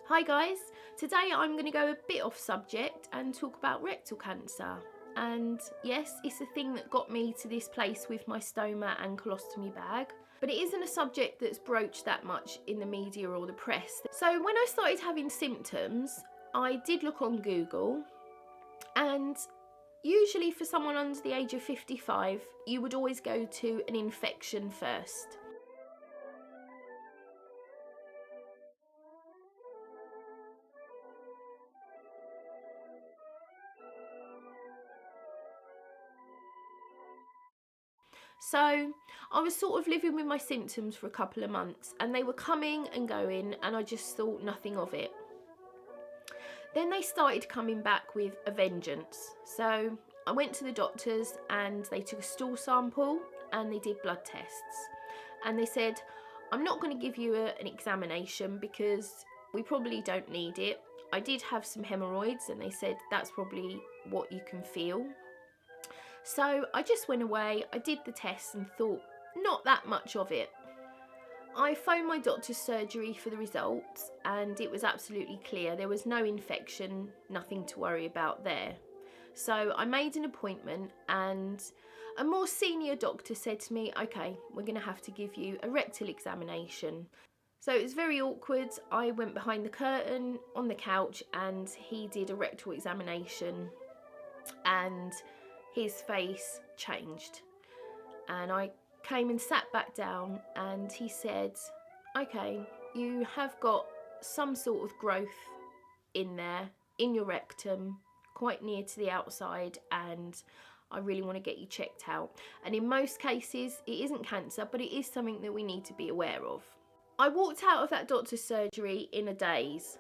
Hi guys, today I'm going to go a bit off subject and talk about rectal cancer. And yes, it's a thing that got me to this place with my stoma and colostomy bag, but it isn't a subject that's broached that much in the media or the press. So when I started having symptoms, I did look on Google, and usually for someone under the age of 55, you would always go to an infection first. So I was sort of living with my symptoms for a couple of months, and they were coming and going, and I just thought nothing of it. Then they started coming back with a vengeance. So I went to the doctors and they took a stool sample and they did blood tests. And they said, I'm not going to give you an examination because we probably don't need it. I did have some hemorrhoids and they said that's probably what you can feel. So I just went away, I did the tests and thought, not that much of it. I phoned my doctor's surgery for the results and it was absolutely clear. There was no infection, nothing to worry about there. So I made an appointment and a more senior doctor said to me, okay, we're going to have to give you a rectal examination. So it was very awkward. I went behind the curtain on the couch and he did a rectal examination and his face changed, and I came and sat back down and he said, okay, you have got some sort of growth in there, in your rectum, quite near to the outside, and I really want to get you checked out. And in most cases it isn't cancer, but it is something that we need to be aware of. I walked out of that doctor's surgery in a daze.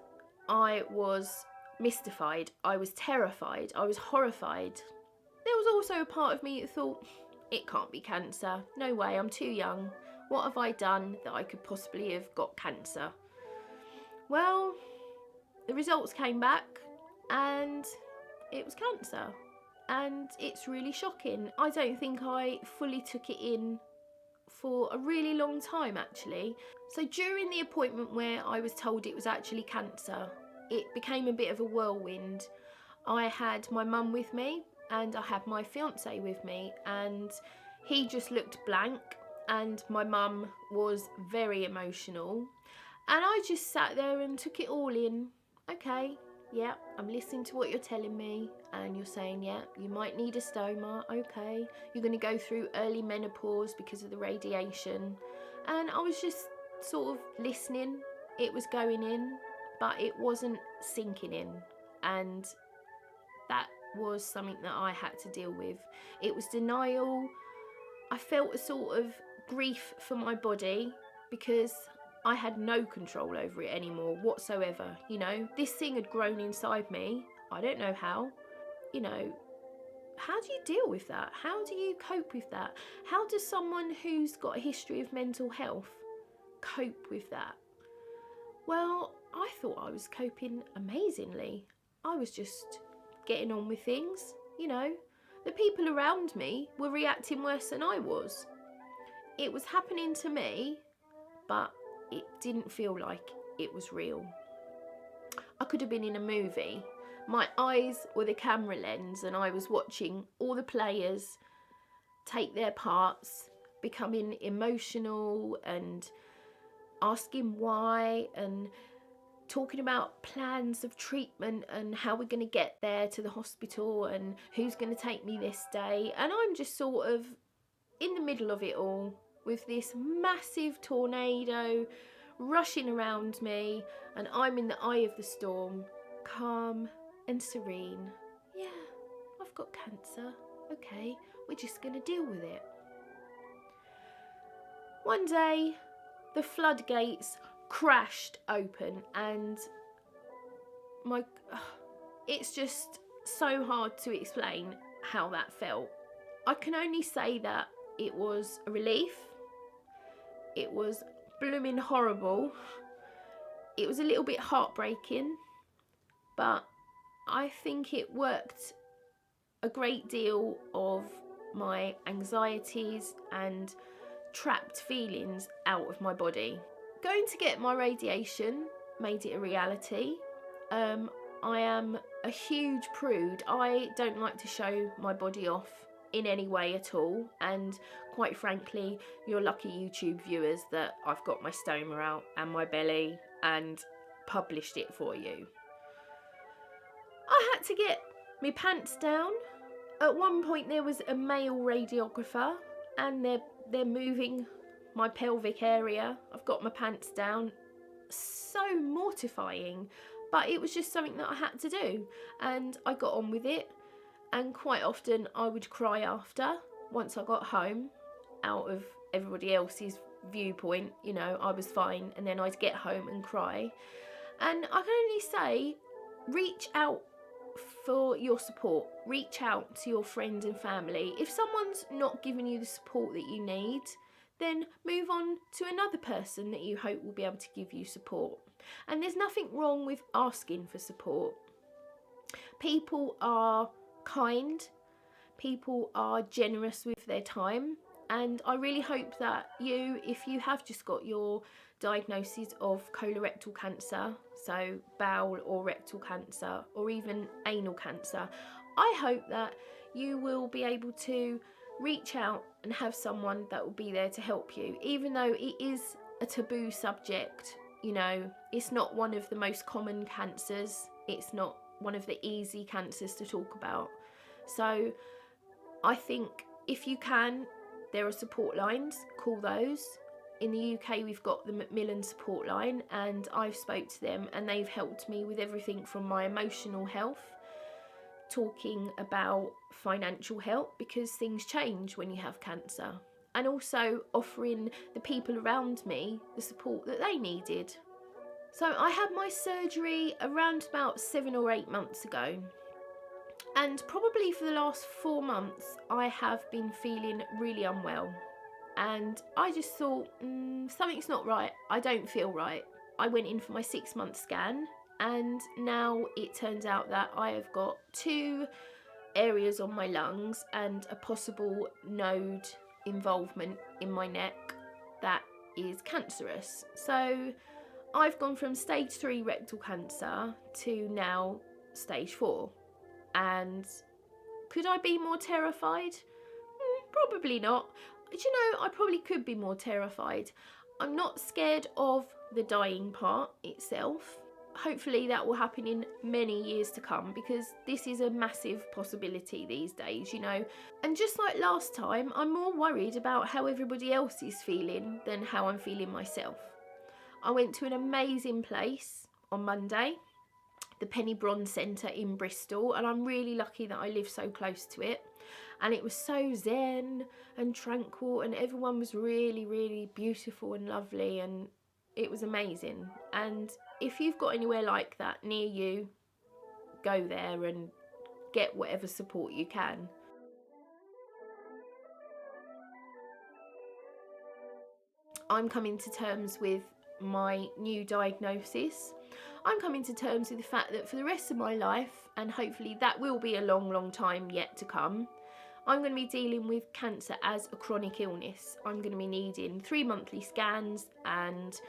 I was mystified, I was terrified, I was horrified. There was also a part of me that thought, it can't be cancer. No way, I'm too young. What have I done that I could possibly have got cancer? Well, the results came back and it was cancer. And it's really shocking. I don't think I fully took it in for a really long time actually. So during the appointment where I was told it was actually cancer, it became a bit of a whirlwind. I had my mum with me and I had my fiance with me, and he just looked blank and my mum was very emotional, and I just sat there and took it all in. Okay, yeah, I'm listening to what you're telling me, and you're saying, yeah, you might need a stoma, okay, you're going to go through early menopause because of the radiation. And I was just sort of listening. It was going in, but it wasn't sinking in, and that was something that I had to deal with. It was denial. I felt a sort of grief for my body because I had no control over it anymore whatsoever. You know, this thing had grown inside me. I don't know how. You know, how do you deal with that? How do you cope with that? How does someone who's got a history of mental health cope with that? Well, I thought I was coping amazingly. I was just getting on with things, you know. The people around me were reacting worse than I was. It was happening to me, but it didn't feel like it was real. I could have been in a movie. My eyes were the camera lens and I was watching all the players take their parts, becoming emotional and asking why and talking about plans of treatment and how we're going to get there to the hospital and who's going to take me this day. And I'm just sort of in the middle of it all with this massive tornado rushing around me, and I'm in the eye of the storm, calm and serene. Yeah, I've got cancer. Okay, we're just going to deal with it. One day, the floodgates crashed open and it's just so hard to explain how that felt. I can only say that it was a relief. It was blooming horrible. It was a little bit heartbreaking, but I think it worked a great deal of my anxieties and trapped feelings out of my body. Going to get my radiation made it a reality. I am a huge prude. I don't like to show my body off in any way at all, and quite frankly, you're lucky YouTube viewers that I've got my stoma out and my belly and published it for you. I had to get my pants down. At one point there was a male radiographer and they're moving my pelvic area. I've got my pants down. So mortifying, but it was just something that I had to do, and I got on with it. And quite often I would cry after, once I got home, out of everybody else's viewpoint, you know, I was fine, and then I'd get home and cry. And I can only say, reach out for your support. Reach out to your friends and family. If someone's not giving you the support that you need, then move on to another person that you hope will be able to give you support. And there's nothing wrong with asking for support. People are kind, people are generous with their time, and I really hope that you, if you have just got your diagnosis of colorectal cancer, so bowel or rectal cancer, or even anal cancer, I hope that you will be able to reach out and have someone that will be there to help you, even though it is a taboo subject. You know, it's not one of the most common cancers, it's not one of the easy cancers to talk about. So I think if you can, there are support lines, call those. In the UK we've got the Macmillan support line, and I've spoke to them and they've helped me with everything from my emotional health, talking about financial help because things change when you have cancer, and also offering the people around me the support that they needed. So I had my surgery around about 7 or 8 months ago, and probably for the last 4 months I have been feeling really unwell, and I just thought something's not right, I don't feel right. I went in for my 6-month scan, and now it turns out that I have got 2 areas on my lungs and a possible node involvement in my neck that is cancerous. So I've gone from stage 3 rectal cancer to now stage 4. And could I be more terrified? Probably not. Do you know, I probably could be more terrified. I'm not scared of the dying part itself. Hopefully that will happen in many years to come, because this is a massive possibility these days, you know. And just like last time, I'm more worried about how everybody else is feeling than how I'm feeling myself. I went to an amazing place on Monday, the Penny Bronze Centre in Bristol, and I'm really lucky that I live so close to it. And it was so zen and tranquil, and everyone was really, really beautiful and lovely, and it was amazing. And if you've got anywhere like that near you, go there and get whatever support you can. I'm coming to terms with my new diagnosis. I'm coming to terms with the fact that for the rest of my life, and hopefully that will be a long, long time yet to come, I'm going to be dealing with cancer as a chronic illness. I'm going to be needing 3 monthly scans and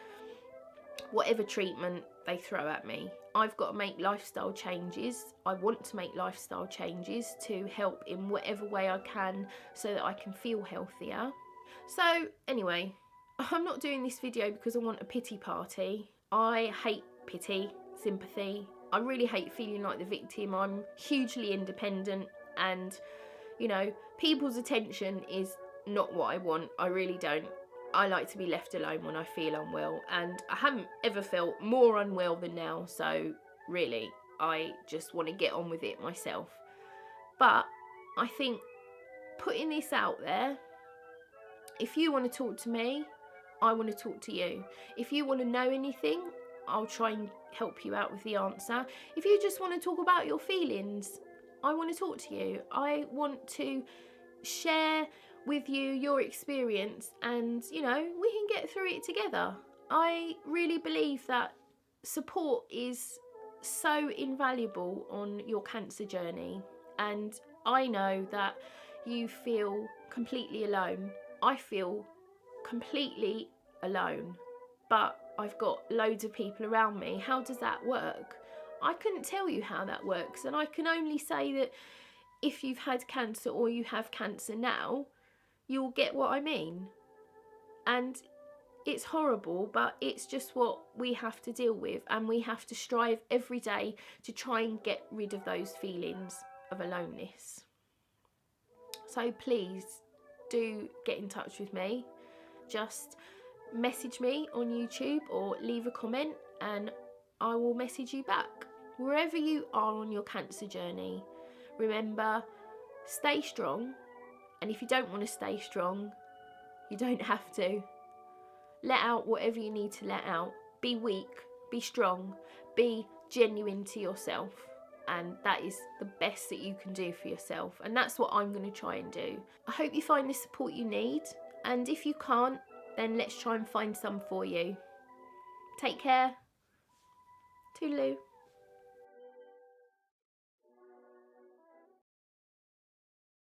whatever treatment they throw at me. I've got to make lifestyle changes. I want to make lifestyle changes to help in whatever way I can so that I can feel healthier. So anyway, I'm not doing this video because I want a pity party. I hate pity, sympathy. I really hate feeling like the victim. I'm hugely independent, and you know, people's attention is not what I want. I really don't. I like to be left alone when I feel unwell, and I haven't ever felt more unwell than now, so really I just want to get on with it myself. But I think putting this out there, if you want to talk to me, I want to talk to you. If you want to know anything, I'll try and help you out with the answer. If you just want to talk about your feelings, I want to talk to you. I want to share with you your experience, and you know, we can get through it together. I really believe that support is so invaluable on your cancer journey, and I know that you feel completely alone. I feel completely alone, but I've got loads of people around me. How does that work? I couldn't tell you how that works, and I can only say that if you've had cancer or you have cancer now, you'll get what I mean. And it's horrible, but it's just what we have to deal with, and we have to strive every day to try and get rid of those feelings of aloneness. So please do get in touch with me. Just message me on YouTube or leave a comment and I will message you back. Wherever you are on your cancer journey, remember, stay strong, and if you don't want to stay strong, you don't have to. Let out whatever you need to let out. Be weak, be strong, be genuine to yourself, and that is the best that you can do for yourself, and that's what I'm going to try and do. I hope you find the support you need, and if you can't, then let's try and find some for you. Take care. Toodaloo.